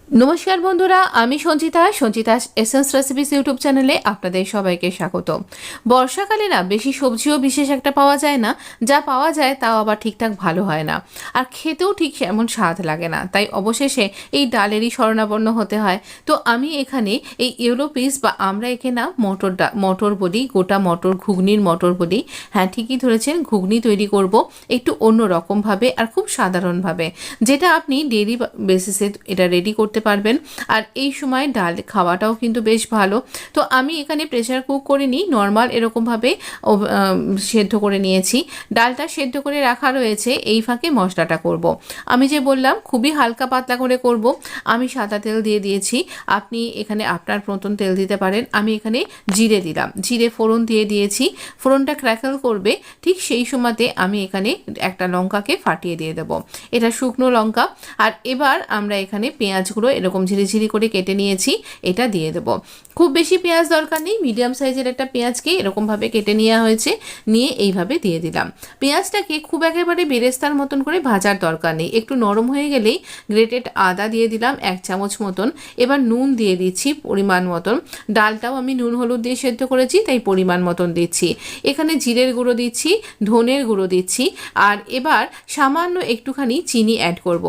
নমস্কার বন্ধুরা, আমি সঞ্চিতা এসেন্স রেসিপিস ইউটিউব চ্যানেলে আপনাদের সবাইকে স্বাগত। বর্ষাকালে না বেশি সবজিও বিশেষ একটা পাওয়া যায় না, যা পাওয়া যায় তাও আবার ঠিকঠাক ভালো হয় না, আর খেতেও ঠিক এমন স্বাদ লাগে না। তাই অবশেষে এই ডালেরই শরণাপন্ন হতে হয়। তো আমি এখানে এই ইয়েলো পিস বা আমরা একে না মটর বলি, গোটা মটর, ঘুগনির মটর বলি। হ্যাঁ, ঠিকই ধরেছেন, ঘুগনি তৈরি করব একটু অন্য রকমভাবে আর খুব সাধারণভাবে, যেটা আপনি ডেইলি বেসিসে এটা রেডি করতে পারবেন। আর এই সময় ডাল খাওয়াটাও কিন্তু বেশ ভালো। তো আমি এখানে প্রেসার কুক করিনি, নর্মাল এরকমভাবে সেদ্ধ করে নিয়েছি। ডালটা সেদ্ধ করে রাখা রয়েছে, এই ফাঁকে মশলাটা করব। আমি যে বললাম খুবই হালকা পাতলা করে করব। আমি সাদা তেল দিয়ে দিয়েছি, আপনি এখানে আপনার মতন তেল দিতে পারেন। আমি এখানে জিরে দিলাম, জিরে ফোড়ন দিয়ে দিয়েছি। ফোড়নটা ক্র্যাকল করবে, ঠিক সেই সময়তে আমি এখানে একটা লঙ্কাকে ফাটিয়ে দিয়ে দেবো, এটা শুকনো লঙ্কা। আর এবার আমরা এখানে পেঁয়াজগুলো এরকম ঝিরিঝিরি করে কেটে নিয়েছি, এটা দিয়ে দেবো। খুব বেশি পেঁয়াজ দরকার নেই, মিডিয়াম সাইজের একটা পেঁয়াজকে এরকমভাবে কেটে নেওয়া হয়েছে, নিয়ে এইভাবে দিয়ে দিলাম। পেঁয়াজটাকে খুব একেবারে বেরেস্তার মতন করে ভাজার দরকার নেই, একটু নরম হয়ে গেলেই গ্রেটেড আদা দিয়ে দিলাম 1 চামচ মতন। এবার নুন দিয়ে দিচ্ছি পরিমাণ মতন। ডালটাও আমি নুন হলুদ দিয়ে সেদ্ধ করেছি, তাই পরিমাণ মতন দিচ্ছি। এখানে জিরের গুঁড়ো দিচ্ছি, ধনের গুঁড়ো দিচ্ছি, আর এবার সামান্য একটুখানি চিনি অ্যাড করব।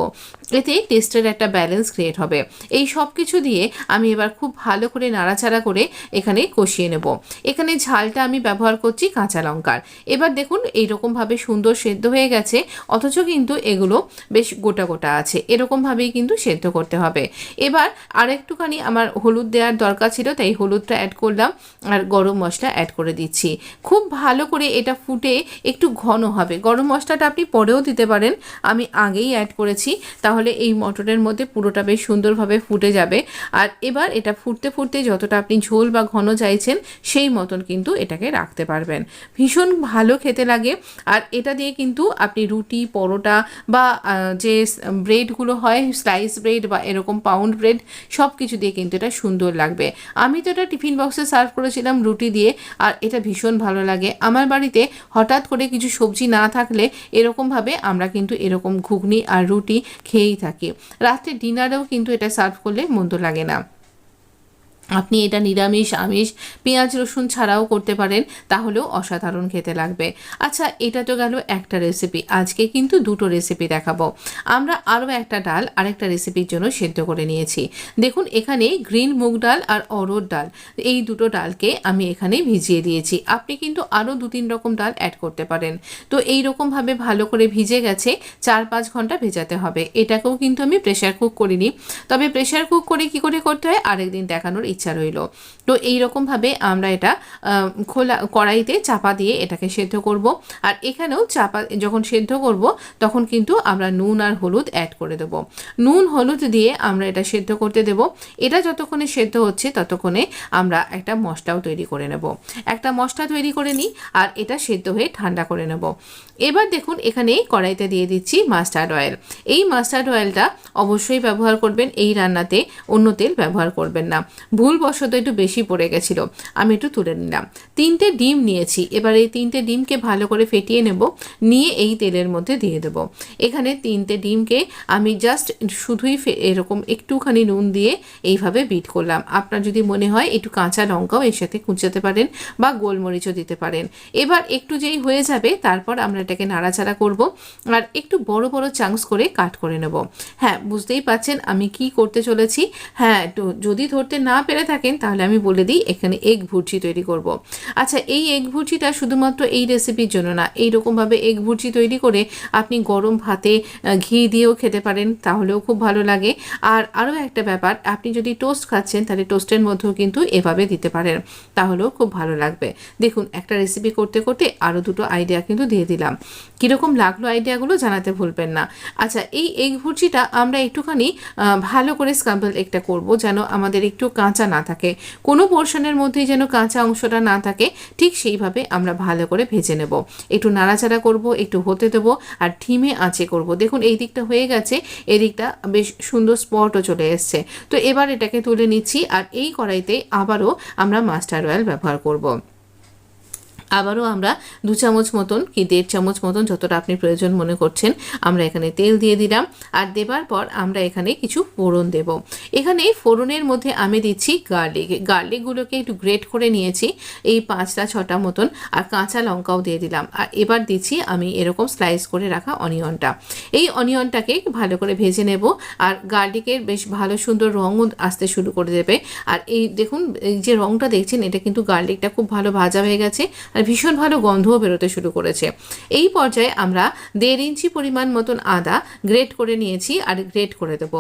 এতে টেস্টের একটা ব্যালেন্স ক্রিয়েট হবে। এই সব কিছু দিয়ে আমি এবার খুব ভালো করে নাড়াচাড়া করে এখানে কষিয়ে নেব। এখানে ঝালটা আমি ব্যবহার করছি কাঁচা লঙ্কার। এবার দেখুন এইরকমভাবে সুন্দর সেদ্ধ হয়ে গেছে, অথচ কিন্তু এগুলো বেশ গোটা গোটা আছে, এরকমভাবেই কিন্তু সেদ্ধ করতে হবে। এবার আরেকটুখানি আমার হলুদ দেওয়ার দরকার ছিল, তাই হলুদটা অ্যাড করলাম, আর গরম মশলা অ্যাড করে দিচ্ছি। খুব ভালো করে এটা ফুটে একটু ঘন হবে। গরম মশলাটা আপনি পরেও দিতে পারেন, আমি আগেই অ্যাড করেছি, তাহলে এই মটরের মধ্যে পুরোটা বেশ সুন্দরভাবে ফুটে যাবে। আর এবার এটা ফুটতে ফুটতে যতটা আপনি ঝোল বা ঘন চাইছেন সেই মতন কিন্তু এটাকে রাখতে পারবেন। ভীষণ ভালো খেতে লাগে। আর এটা দিয়ে কিন্তু আপনি রুটি, পরোটা বা যে ব্রেডগুলো হয় স্লাইস ব্রেড বা এরকম পাউন্ড ব্রেড, সব কিছু দিয়ে কিন্তু এটা সুন্দর লাগবে। আমি তো এটা টিফিন বক্সে সার্ভ করেছিলাম রুটি দিয়ে, আর এটা ভীষণ ভালো লাগে। আমার বাড়িতে হঠাৎ করে কিছু সবজি না থাকলে এরকমভাবে আমরা কিন্তু এরকম ঘুগনি আর রুটি খেয়েই থাকি। রাত্রে ডিনারেও কিন্তু এটা সার্ভ করলে মন্দ লাগে না। আপনি এটা নিরামিষ, আমিষ, পেঁয়াজ রসুন ছাড়াও করতে পারেন, তাহলেও অসাধারণ খেতে লাগবে। আচ্ছা, এটা তো গেল একটা রেসিপি। আজকে কিন্তু দুটো রেসিপি দেখাবো। আমরা আরও একটা ডাল আরেকটা রেসিপির জন্য সেদ্ধ করে নিয়েছি। দেখুন এখানে গ্রিন মুগ ডাল আর অরহর ডাল, এই দুটো ডালকে আমি এখানে ভিজিয়ে দিয়েছি। আপনি কিন্তু আরও 2-3 রকম ডাল অ্যাড করতে পারেন। তো এই রকমভাবে ভালো করে ভিজে গেছে, 4-5 ঘন্টা ভেজাতে হবে। এটাকেও কিন্তু আমি প্রেশার কুক করিনি, তবে প্রেশার কুক করে কী করে করতে হয় আরেকদিন দেখানোর ইচ্ছা রইল। তো এইরকমভাবে আমরা এটা খোলা কড়াইতে চাপা দিয়ে এটাকে সেদ্ধ করব। আর এখানেও চাপা যখন সেদ্ধ করব তখন কিন্তু আমরা নুন আর হলুদ অ্যাড করে দেব। নুন হলুদ দিয়ে আমরা এটা সেদ্ধ করতে দেব। এটা যতক্ষণে সেদ্ধ হচ্ছে ততক্ষণে আমরা একটা মশলাও তৈরি করে নেব। একটা মশলা তৈরি করে নিই, আর এটা সেদ্ধ হয়ে ঠান্ডা করে নেব। এবার দেখুন এখানে কড়াইতে দিয়ে দিচ্ছি মাস্টার্ড অয়েল। এই মাস্টার্ড অয়েলটা অবশ্যই ব্যবহার করবেন এই রান্নাতে, অন্য তেল ব্যবহার করবেন না। ভুলবশত একটু বেশি পড়ে গেছিলো, আমি একটু তুলে নিলাম। 3টে ডিম নিয়েছি, এবার এই 3টে ডিমকে ভালো করে ফেটিয়ে নেব, নিয়ে এই তেলের মধ্যে দিয়ে দেব। এখানে 3টে ডিমকে আমি জাস্ট শুধুই এরকম একটুখানি নুন দিয়ে এইভাবে বিট করলাম। আপনার যদি মনে হয় একটু কাঁচা লঙ্কাও এর সাথে কুচাতে পারেন বা গোলমরিচও দিতে পারেন। এবার একটু যেই হয়ে যাবে তারপর আমরা এটাকে নাড়াচাড়া করব, আর একটু বড় বড় চাংস করে কাট করে নেব। হ্যাঁ, বুঝতেই পাচ্ছেন আমি কি করতে চলেছি। হ্যাঁ, তো যদি ধরতে না পেরে থাকেন তাহলে আমি বলে দিই, এখানে এগ ভুর্জি তৈরি করব। আচ্ছা, এই এগ ভুর্জিটা শুধুমাত্র এই রেসিপির জন্য না, এইরকমভাবে এগ ভুর্জি তৈরি করে আপনি গরম ভাতে ঘি দিয়েও খেতে পারেন, তাহলেও খুব ভালো লাগে। আর আরও একটা ব্যাপার, আপনি যদি টোস্ট খাচ্ছেন তাহলে টোস্টের মধ্যেও কিন্তু এভাবে দিতে পারেন, তাহলেও খুব ভালো লাগবে। দেখুন একটা রেসিপি করতে করতে আরও দুটো আইডিয়া কিন্তু দিয়ে দিলাম। কীরকম লাগলো আইডিয়াগুলো জানাতে ভুলবেন না। আচ্ছা, এই এগ ভুর্জিটা আমরা একটুখানি ভালো করে স্ক্রাম্বল একটা করব, যেন আমাদের একটু কাঁচা না থাকে, কোনো পোর্শনের মধ্যেই যেন কাঁচা অংশটা না থাকে, ঠিক সেইভাবে আমরা ভালো করে ভেজে নেব। একটু নাড়াচাড়া করব, একটু হতে দেবো, আর ধিমে আঁচে করব। দেখুন এই দিকটা হয়ে গেছে, এদিকটা বেশ সুন্দর স্পটও চলে এসছে। তো এবার এটাকে তুলে নিচ্ছি, আর এই কড়াইতে আবারও আমরা মাস্টার্ড অয়েল ব্যবহার করব। আবারও আমরা 2 চামচ মতন কি 1.5 চামচ মতন যতটা আপনি প্রয়োজন মনে করছেন আমরা এখানে তেল দিয়ে দিলাম। আর দেবার পর আমরা এখানে কিছু ফোড়ন দেব। এখানে ফোড়নের মধ্যে আমি দিচ্ছি গার্লিকগুলোকে একটু গ্রেট করে নিয়েছি এই 5টা 6টা মতন, আর কাঁচা লঙ্কাও দিয়ে দিলাম। আর এবার দিচ্ছি আমি এরকম স্লাইস করে রাখা অনিয়নটা। এই অনিয়নটাকে ভালো করে ভেজে নেব, আর গার্লিকের বেশ ভালো সুন্দর রঙও আসতে শুরু করে দেবে। আর এই দেখুন এই যে রঙটা দেখছেন এটা কিন্তু গার্লিকটা খুব ভালো ভাজা হয়ে গেছে আর ভীষণ ভালো গন্ধও বেরোতে শুরু করেছে। এই পর্যায়ে আমরা 1.5 ইঞ্চি পরিমাণ মতন আদা গ্রেট করে নিয়েছি আর গ্রেট করে দেব।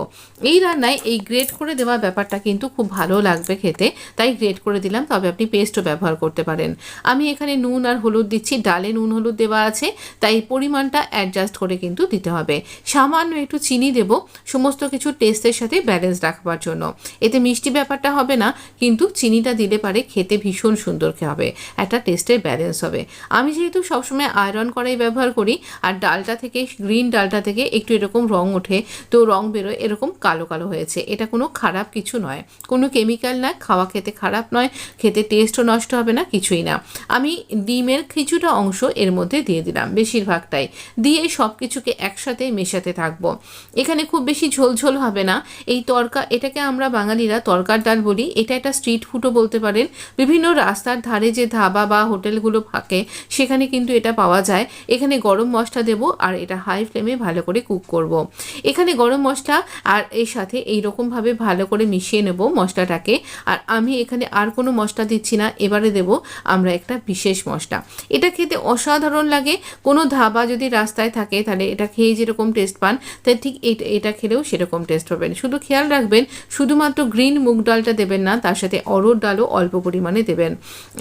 এই রান্নায় এই গ্রেট করে দেওয়া ব্যাপারটা কিন্তু খুব ভালো লাগবে খেতে, তাই গ্রেট করে দিলাম, তবে আপনি পেস্টও ব্যবহার করতে পারেন। আমি এখানে নুন আর হলুদ দিচ্ছি, ডালে নুন হলুদ দেওয়া আছে তাই পরিমাণটা অ্যাডজাস্ট করে কিন্তু দিতে হবে। সামান্য একটু চিনি দেব সমস্ত কিছু টেস্টের সাথে ব্যালেন্স রাখবার জন্য। এতে মিষ্টি ব্যাপারটা হবে না, কিন্তু চিনিটা দিলে পারে খেতে ভীষণ সুন্দর হবে, একটা টেস্টের ব্যালেন্স হবে। আমি যেহেতু সবসময় আয়রন কড়াই ব্যবহার করি আর ডালটা থেকে গ্রিন ডালটা থেকে একটু এরকম রং ওঠে, তো রং বেরোয় এরকম কালো কালো হয়েছে, এটা কোনো খারাপ কিছু নয়, কোনো কেমিক্যাল না, খাওয়া খেতে খারাপ নয়, খেতে টেস্টও নষ্ট হবে না, কিছুই না। আমি ডিমের কিছুটা অংশ এর মধ্যে দিয়ে দিলাম, বেশিরভাগটাই দিয়ে সব কিছুকে একসাথে মেশাতে থাকবো। এখানে খুব বেশি ঝোলঝোল হবে না এই তরকা, এটাকে আমরা বাঙালিরা তরকার ডাল বলি। এটা একটা স্ট্রিট ফুডও বলতে পারেন, বিভিন্ন রাস্তার ধারে যে ধাবা বা হোটেলগুলো থাকে সেখানে কিন্তু এটা পাওয়া যায়। এখানে গরম মশলা দেব আর এটা হাই ফ্লেমে ভালো করে কুক করব। এখানে গরম মশলা আর এর সাথে এইরকমভাবে ভালো করে মিশিয়ে নেব মশলাটাকে। আর আমি এখানে আর কোনো মশলা দিচ্ছি না, এবারে দেব আমরা একটা বিশেষ মশলা। এটা খেতে অসাধারণ লাগে, কোনো ধাবা যদি রাস্তায় থাকে তাহলে এটা খেয়ে যেরকম টেস্ট পান তাই ঠিক এটা খেলেও সেরকম টেস্ট পাবেন। শুধু খেয়াল রাখবেন শুধুমাত্র গ্রিন মুগ ডালটা দেবেন না, তার সাথে অরহর ডালও অল্প পরিমাণে দেবেন।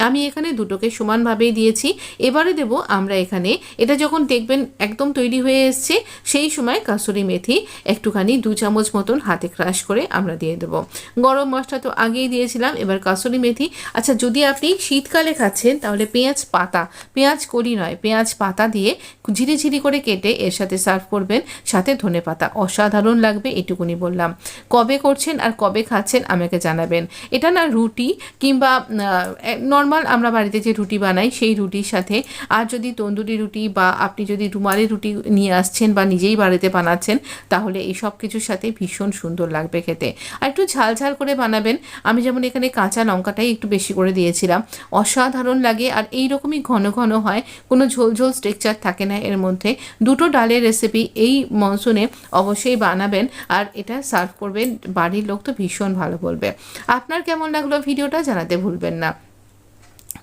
আমি এখানে দুটোকে সমানভাবেই দিয়েছি। এবারে দেব আমরা এখানে, এটা যখন দেখবেন একদম তৈরি হয়ে এসছে সেই সময় কাসুরি মেথি একটুখানি 2 চামচ মতন হাতে ক্রাশ করে আমরা দিয়ে দেব। গরম মশলা তো আগেই দিয়েছিলাম, এবার কাসুরি মেথি। আচ্ছা, যদি আপনি শীতকালে খাচ্ছেন তাহলে পেঁয়াজ পাতা, পেঁয়াজ কলি নয়, পেঁয়াজ পাতা দিয়ে ঝিরি ঝিরি করে কেটে এর সাথে সার্ভ করবেন, সাথে ধনে পাতা, অসাধারণ লাগবে, এটুকুনি বললাম। কবে করছেন আর কবে খাচ্ছেন আমাকে জানাবেন। এটা না রুটি কিংবা নর্মাল আমরা বাড়িতে যে রুটি বানাই সেই রুটির সাথে, আর যদি তন্দুরি রুটি বা আপনি যদি রুমালি রুটি নিয়ে আসছেন বা নিজেই বাড়িতে বানাচ্ছেন তাহলে এই সব কিছুর সাথে ভীষণ সুন্দর লাগবে খেতে। আর একটু ঝাল ঝাল করে বানাবেন, আমি যেমন এখানে কাঁচা লঙ্কাটাই একটু বেশি করে দিয়েছিলাম, অসাধারণ লাগে। আর এই রকমই ঘন ঘন হয়, কোনো ঝোলঝোল স্ট্রাকচার থাকে না এর মধ্যে। দুটো ডালের রেসিপি এই মনসুনে অবশ্যই বানাবেন আর এটা সার্ভ করবেন, বাড়ির লোক তো ভীষণ ভালো বলবে। আপনার কেমন লাগলো ভিডিওটা জানাতে ভুলবেন না।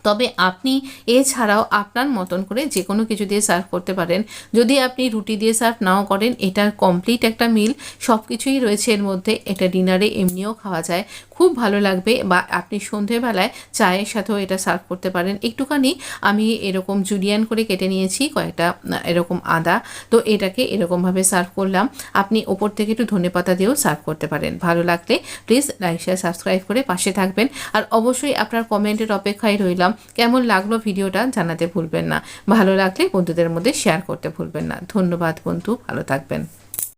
তবে আপনি এছাড়াও আপনার মতন করে যে কোনো কিছু দিয়ে সার্ভ করতে পারেন। যদি আপনি রুটি দিয়ে সার্ভ নাও করেন, এটার কমপ্লিট একটা মিল, সব কিছুই রয়েছে এর মধ্যে। এটা ডিনারে এমনিও খাওয়া যায়, খুব ভালো লাগবে। বা আপনি সন্ধেবেলায় চায়ের সাথেও এটা সার্ভ করতে পারেন। একটুখানি আমি এরকম জুলিয়ান করে কেটে নিয়েছি কয়েকটা এরকম আদা, তো এটাকে এরকমভাবে সার্ভ করলাম। আপনি ওপর থেকে একটু ধনেপাতা দিয়েও সার্ভ করতে পারেন। ভালো লাগলে প্লিজ লাইক শেয়ার সাবস্ক্রাইব করে পাশে থাকবেন। আর অবশ্যই আপনার কমেন্টের অপেক্ষায় রইলাম। কেমন লাগলো ভিডিওটা জানাতে ভুলবেন না। ভালো লাগলে বন্ধুদের মধ্যে শেয়ার করতে ভুলবেন না। ধন্যবাদ বন্ধু, ভালো থাকবেন।